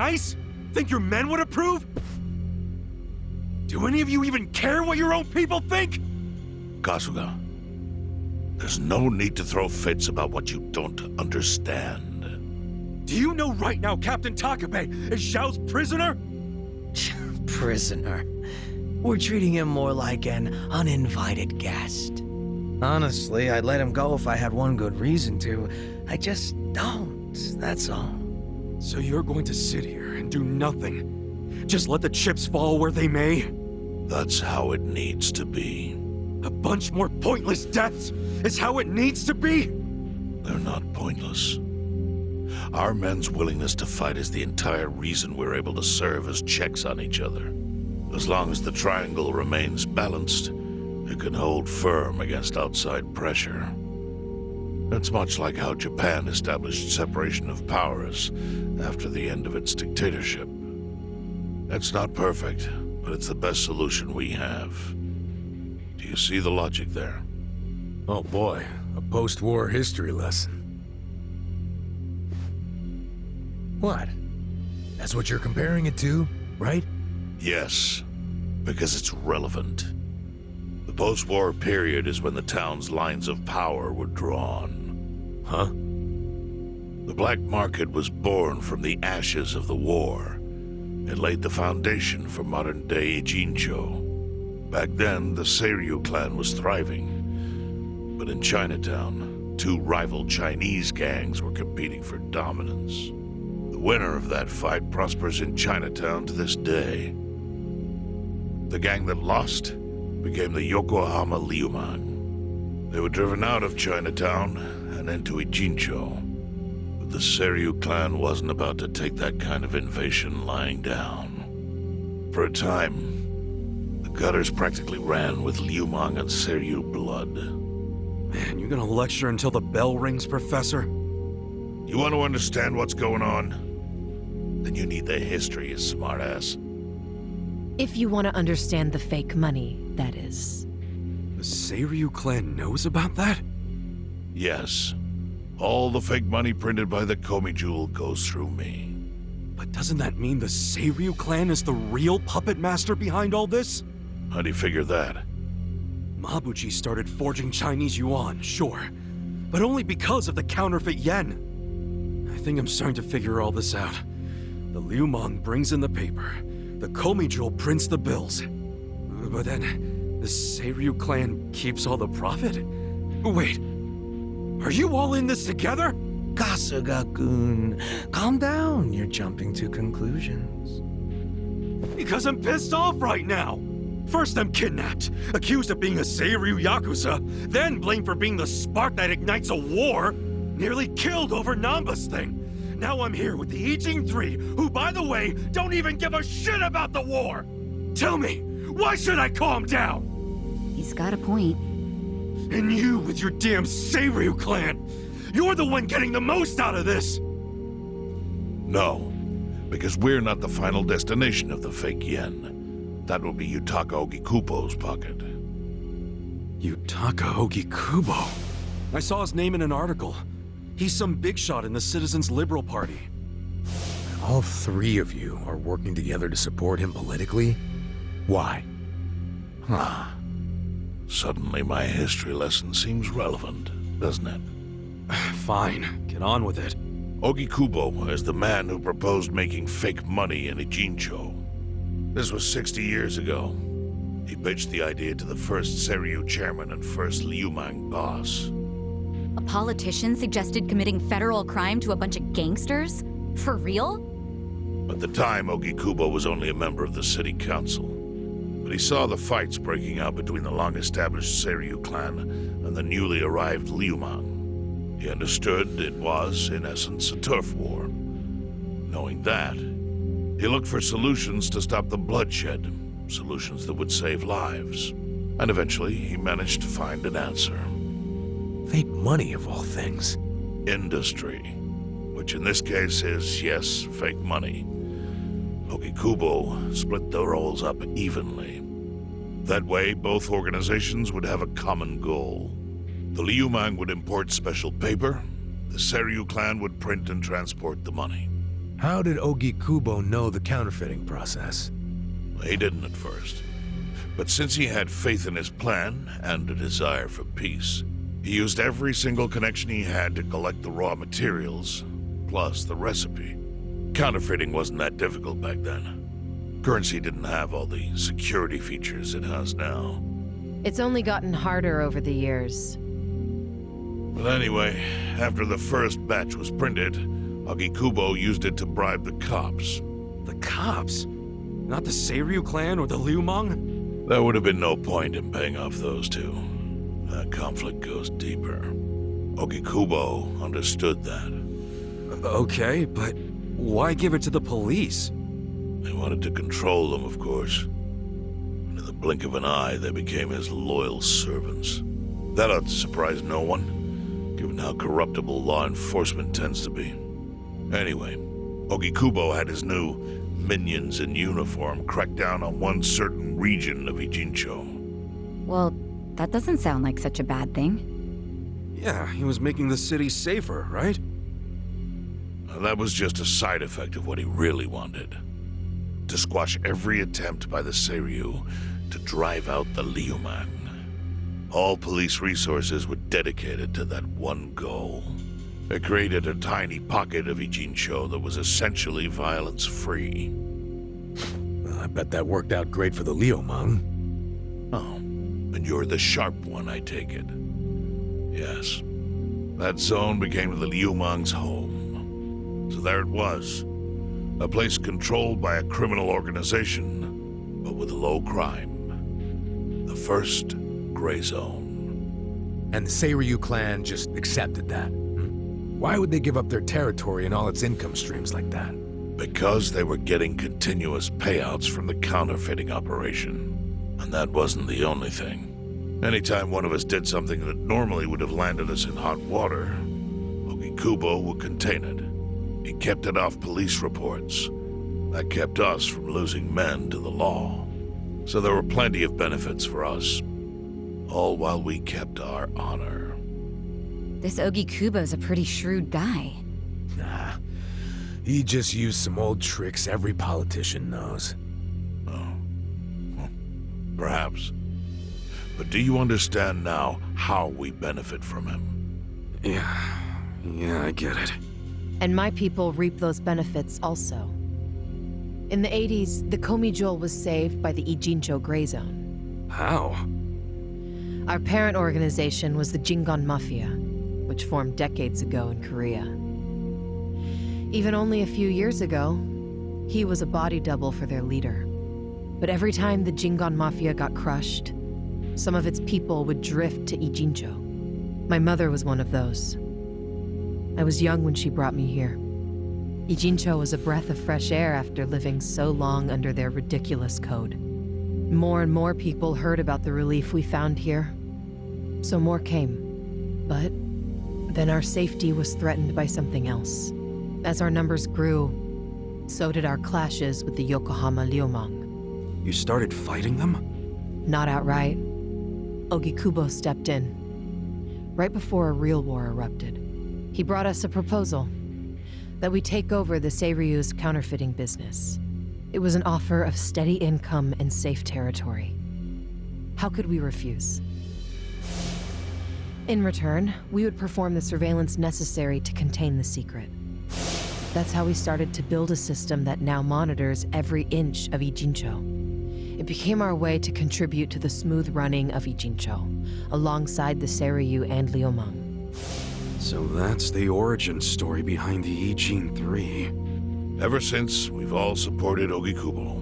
nice? Think your men would approve? Do any of you even care what your own people think? Kasuga, there's no need to throw fits about what you don't understand. Do you know right now Captain Takabe is Xiao's prisoner? Prisoner. We're treating him more like an uninvited guest. Honestly, I'd let him go if I had one good reason to. I just don't, that's all. So you're going to sit here and do nothing? Just let the chips fall where they may? That's how it needs to be. A bunch more pointless deaths is how it needs to be? They're not pointless. Our men's willingness to fight is the entire reason we're able to serve as checks on each other. As long as the triangle remains balanced, it can hold firm against outside pressure. It's much like how Japan established separation of powers after the end of its dictatorship. It's not perfect, but it's the best solution we have. Do you see the logic there? Oh boy, a post-war history lesson. What? That's what you're comparing it to, right? Yes, because it's relevant. The post-war period is when the town's lines of power were drawn. Huh? The black market was born from the ashes of the war. It laid the foundation for modern-day Ijincho. Back then, the Seiryu clan was thriving. But in Chinatown, two rival Chinese gangs were competing for dominance. The winner of that fight prospers in Chinatown to this day. The gang that lost became the Yokohama Liumang. They were driven out of Chinatown and into Ijincho. But the Seiryu clan wasn't about to take that kind of invasion lying down. For a time, the gutters practically ran with Liumang and Seiryu blood. Man, you gonna lecture until the bell rings, Professor? You want to understand what's going on? Then you need the history, you smartass. If you want to understand the fake money, that is. The Seiryu clan knows about that? Yes. All the fake money printed by the Komi Jewel goes through me. But doesn't that mean the Seiryu clan is the real puppet master behind all this? How do you figure that? Mabuchi started forging Chinese yuan, sure. But only because of the counterfeit yen. I think I'm starting to figure all this out. The Liumang brings in the paper. The Komi Jewel prints the bills. But then, the Seiryu clan keeps all the profit? Wait, are you all in this together? Kasuga-kun, calm down. You're jumping to conclusions. Because I'm pissed off right now. First I'm kidnapped, accused of being a Seiryu Yakuza, then blamed for being the spark that ignites a war, nearly killed over Namba's thing. Now I'm here with the Ijin 3, who, by the way, don't even give a shit about the war! Tell me, why should I calm down? He's got a point. And you with your damn Seiryu clan! You're the one getting the most out of this! No, because we're not the final destination of the fake yen. That will be Yutaka Ogikubo's pocket. Yutaka Ogikubo? I saw his name in an article. He's some big shot in the Citizens Liberal Party. All three of you are working together to support him politically? Why? Huh. Suddenly my history lesson seems relevant, doesn't it? Fine, get on with it. Ogikubo is the man who proposed making fake money in Ijincho. This was 60 years ago. He pitched the idea to the first Seiryu chairman and first Liumang boss. A politician suggested committing federal crime to a bunch of gangsters? For real? At the time, Ogikubo was only a member of the city council. But he saw the fights breaking out between the long-established Seiryu clan and the newly arrived Liumang. He understood it was, in essence, a turf war. Knowing that, he looked for solutions to stop the bloodshed, solutions that would save lives. And eventually, he managed to find an answer. Fake money, of all things. Industry. Which in this case is, yes, fake money. Ogikubo split the roles up evenly. That way, both organizations would have a common goal. The Liumang would import special paper, the Seiryu clan would print and transport the money. How did Ogi Kubo know the counterfeiting process? He didn't at first. But since he had faith in his plan and a desire for peace, he used every single connection he had to collect the raw materials, plus the recipe. Counterfeiting wasn't that difficult back then. Currency didn't have all the security features it has now. It's only gotten harder over the years. But anyway, after the first batch was printed, Ogikubo used it to bribe the cops. The cops? Not the Seiryu clan or the Liumang? There would have been no point in paying off those two. That conflict goes deeper. Ogikubo understood that. Okay, but why give it to the police? They wanted to control them, of course. And in the blink of an eye, they became his loyal servants. That ought to surprise no one, given how corruptible law enforcement tends to be. Anyway, Ogikubo had his new minions in uniform crack down on one certain region of Ijincho. Well, that doesn't sound like such a bad thing. Yeah, he was making the city safer, right? Now, that was just a side effect of what he really wanted. To squash every attempt by the Seiryu to drive out the Liumang. All police resources were dedicated to that one goal. It created a tiny pocket of Ijincho that was essentially violence-free. Well, I bet that worked out great for the Liumang. Oh, and you're the sharp one, I take it. Yes. That zone became the Liumang's home. So there it was. A place controlled by a criminal organization, but with low crime. The first gray zone. And the Seiryu clan just accepted that. Why would they give up their territory and all its income streams like that? Because they were getting continuous payouts from the counterfeiting operation. And that wasn't the only thing. Anytime one of us did something that normally would have landed us in hot water, Ogikubo would contain it. He kept it off police reports. That kept us from losing men to the law. So there were plenty of benefits for us. All while we kept our honor. This Ogikubo's a pretty shrewd guy. Nah. He just used some old tricks every politician knows. Oh. Well, perhaps. But do you understand now how we benefit from him? Yeah, I get it. And my people reap those benefits also. In the 80s, the Komijol was saved by the Ijincho Gray Zone. How? Our parent organization was the Jingon Mafia, which formed decades ago in Korea. Even only a few years ago, he was a body double for their leader. But every time the Jingon Mafia got crushed, some of its people would drift to Ijincho. My mother was one of those. I was young when she brought me here. Ijincho was a breath of fresh air after living so long under their ridiculous code. More and more people heard about the relief we found here, so more came. But then our safety was threatened by something else. As our numbers grew, so did our clashes with the Yokohama Liumang. You started fighting them? Not outright. Ogikubo stepped in, right before a real war erupted. He brought us a proposal, that we take over the Seiryu's counterfeiting business. It was an offer of steady income and safe territory. How could we refuse? In return, we would perform the surveillance necessary to contain the secret. That's how we started to build a system that now monitors every inch of Ijincho. It became our way to contribute to the smooth running of Ijincho, alongside the Seiryu and Liumang. So that's the origin story behind the Ijin 3. Ever since, we've all supported Ogikubo.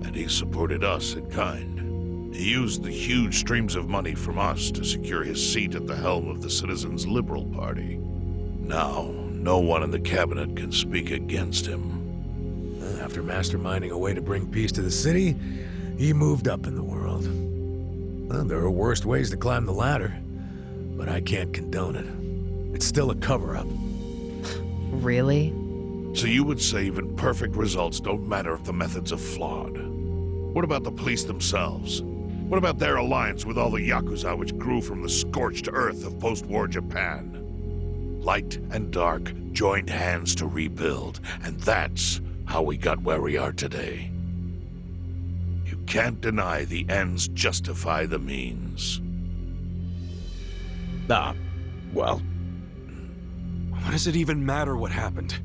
And he supported us in kind. He used the huge streams of money from us to secure his seat at the helm of the Citizens' Liberal Party. Now, no one in the cabinet can speak against him. After masterminding a way to bring peace to the city, he moved up in the world. Well, there are worse ways to climb the ladder, but I can't condone it. It's still a cover-up. Really? So you would say even perfect results don't matter if the methods are flawed. What about the police themselves? What about their alliance with all the Yakuza which grew from the scorched earth of post-war Japan? Light and dark joined hands to rebuild, and that's how we got where we are today. You can't deny the ends justify the means. Well, What does it even matter what happened?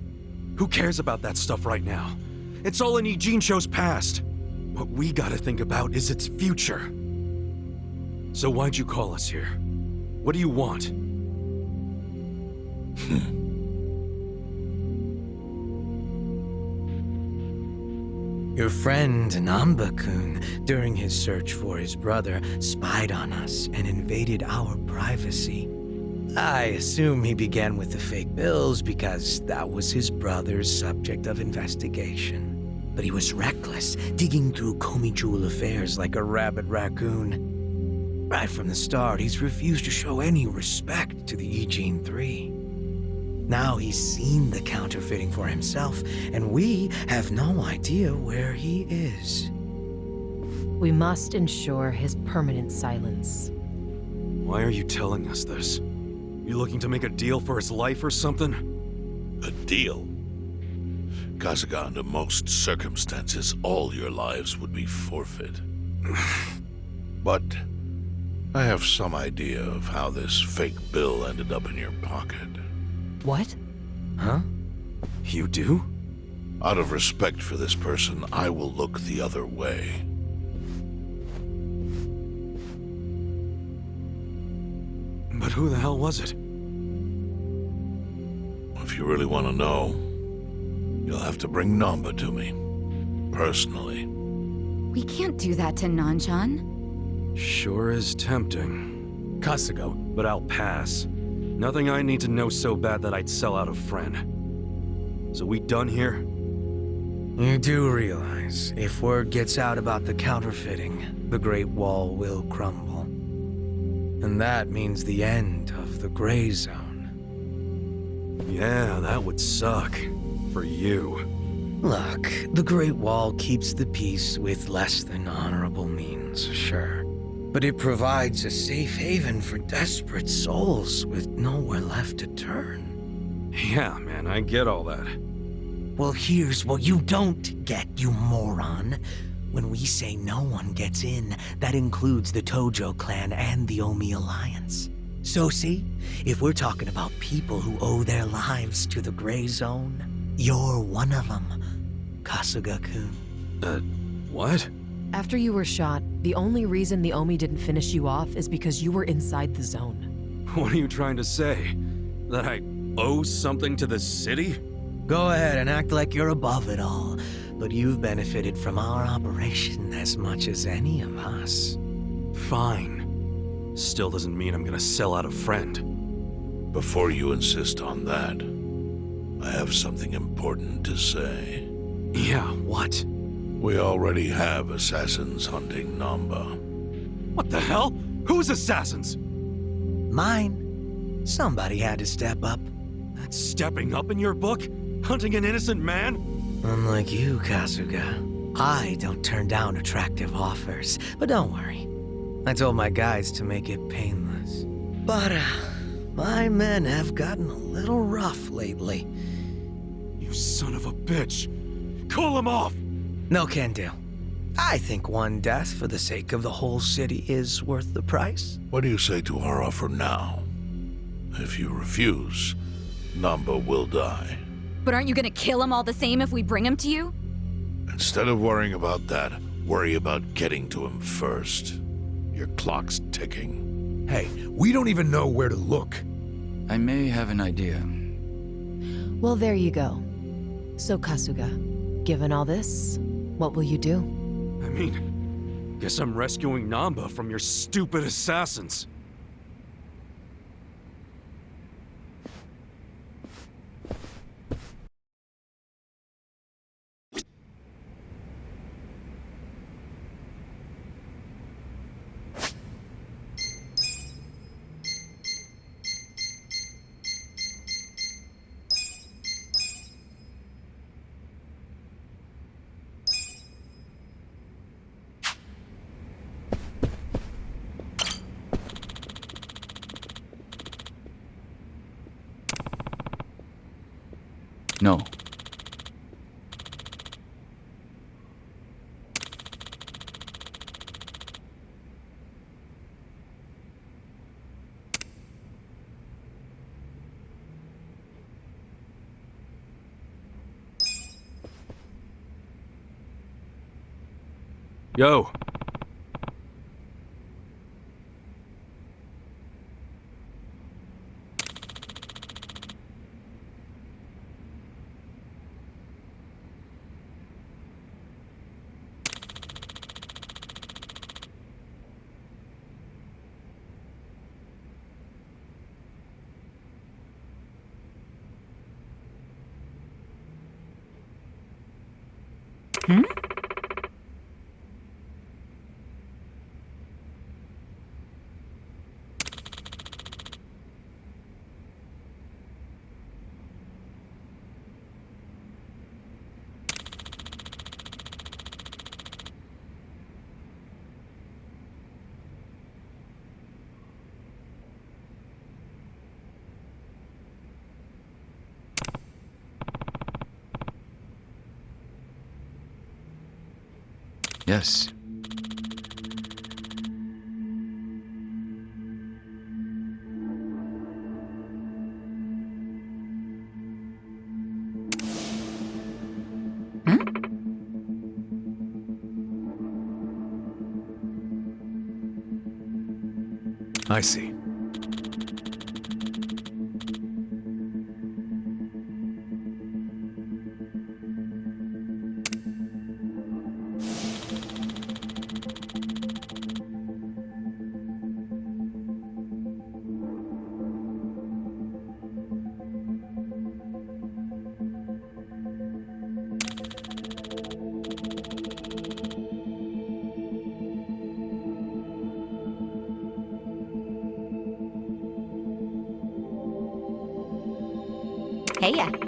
Who cares about that stuff right now? It's all in Ijincho's past. What we gotta think about is its future. So why'd you call us here? What do you want? Your friend Namba-kun, during his search for his brother, spied on us and invaded our privacy. I assume he began with the fake bills because that was his brother's subject of investigation. But he was reckless, digging through Komi Jewel affairs like a rabid raccoon. Right from the start, he's refused to show any respect to the Ijin 3. Now he's seen the counterfeiting for himself, and we have no idea where he is. We must ensure his permanent silence. Why are you telling us this? You looking to make a deal for his life or something? A deal? Kasuga, under most circumstances, all your lives would be forfeit. But I have some idea of how this fake bill ended up in your pocket. What? Huh? You do? Out of respect for this person, I will look the other way. But who the hell was it? If you really want to know, you'll have to bring Namba to me. Personally. We can't do that to Nanchan. Sure is tempting. Kasuga, But I'll pass. Nothing I need to know so bad that I'd sell out a friend. So we done here? You do realize, if word gets out about the counterfeiting, the Great Wall will crumble. And that means the end of the Gray Zone. Yeah, that would suck. For you. Look, the Great Wall keeps the peace with less than honorable means, sure. But it provides a safe haven for desperate souls with nowhere left to turn. Yeah, man, I get all that. Well, here's what you don't get, you moron. When we say no one gets in, that includes the Tojo clan and the Omi Alliance. So see, if we're talking about people who owe their lives to the Gray Zone, you're one of them, Kasuga-kun. What? After you were shot, the only reason the Omi didn't finish you off is because you were inside the zone. What are you trying to say? That I owe something to the city? Go ahead and act like you're above it all, but you've benefited from our operation as much as any of us. Fine. Still doesn't mean I'm gonna sell out a friend. Before you insist on that, I have something important to say. Yeah, what? We already have assassins hunting Namba. What the hell? Who's assassins? Mine. Somebody had to step up. That's stepping up in your book? Hunting an innocent man? Unlike you, Kasuga, I don't turn down attractive offers. But don't worry. I told my guys to make it painless. But, my men have gotten a little rough lately. You son of a bitch! Call him off! No can do. I think one death for the sake of the whole city is worth the price. What do you say to our offer now? If you refuse, Namba will die. But aren't you gonna kill him all the same if we bring him to you? Instead of worrying about that, worry about getting to him first. Your clock's ticking. hey, we don't even know where to look. I may have an idea. Well, there you go. So, Kasuga, given all this, what will you do? I mean, guess I'm rescuing Namba from your stupid assassins. Yo. Yes. I see. Hey ya.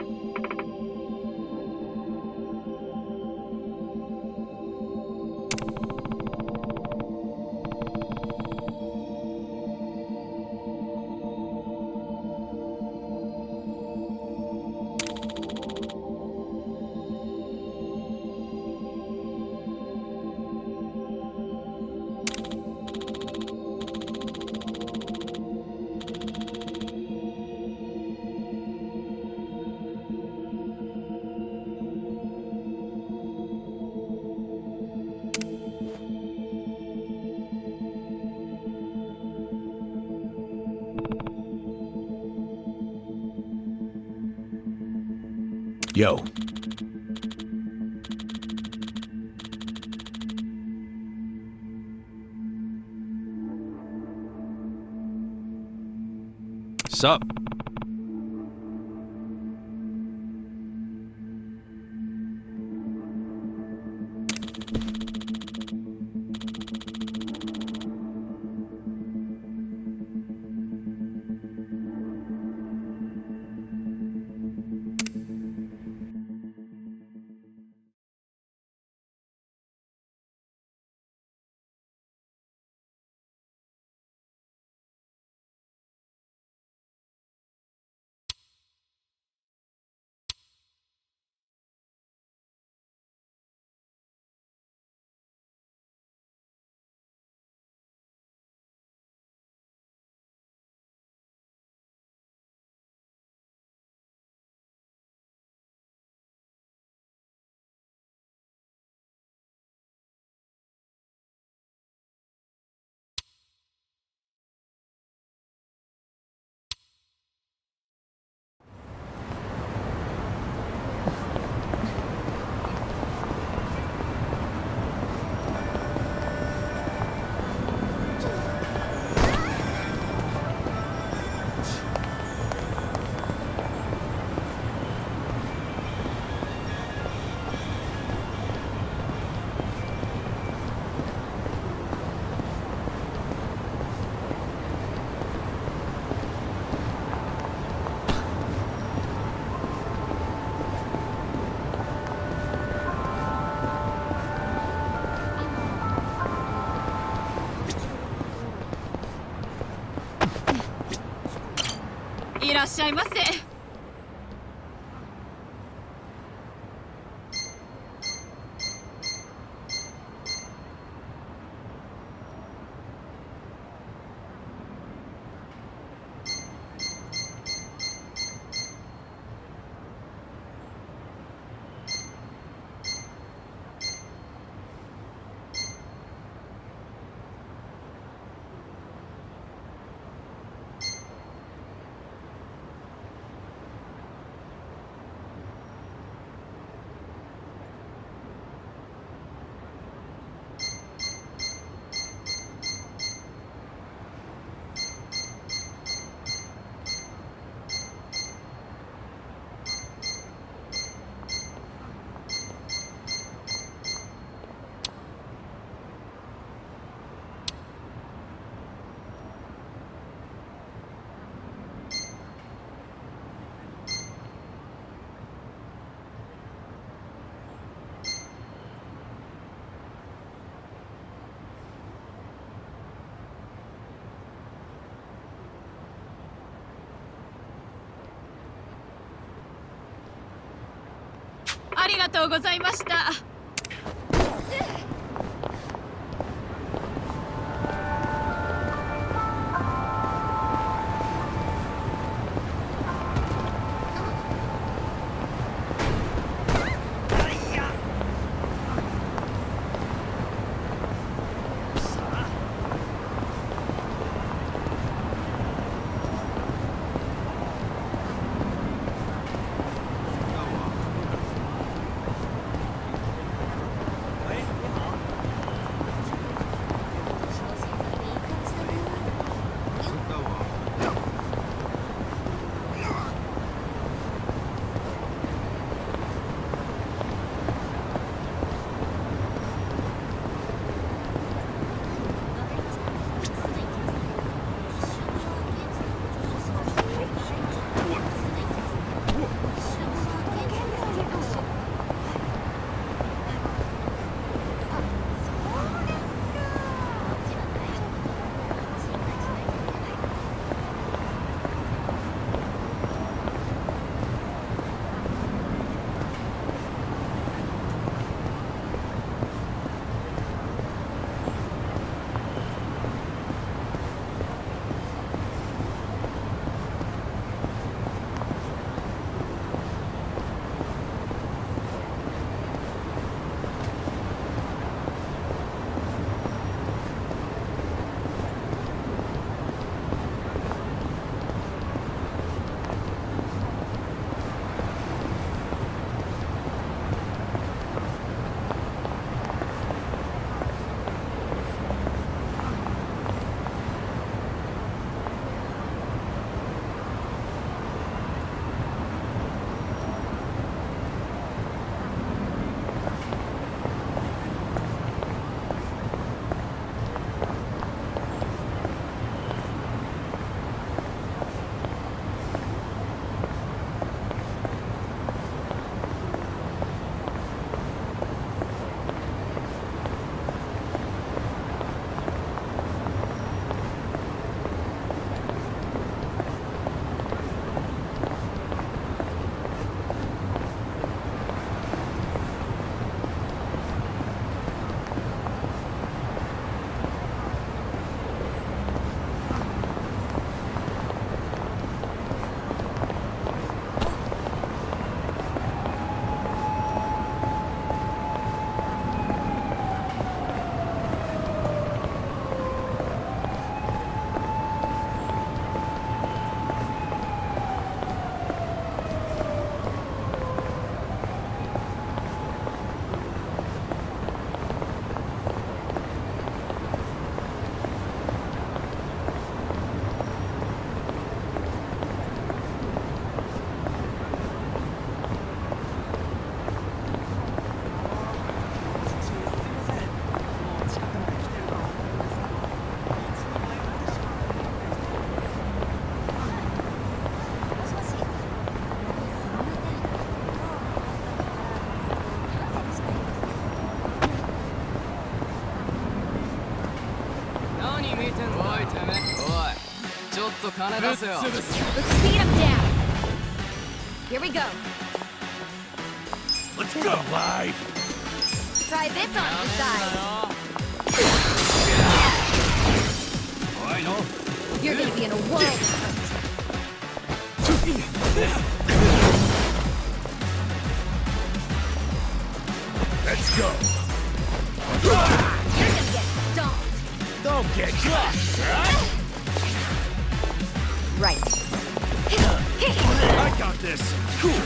Yo. Sup? がとうございました。Let's speed him down. Here we go. Let's go! Live! Try this on the side. You're gonna be in a world of hurt. Let's go! You're gonna get stomped. Don't get crushed, right? Right. I got this! Cool!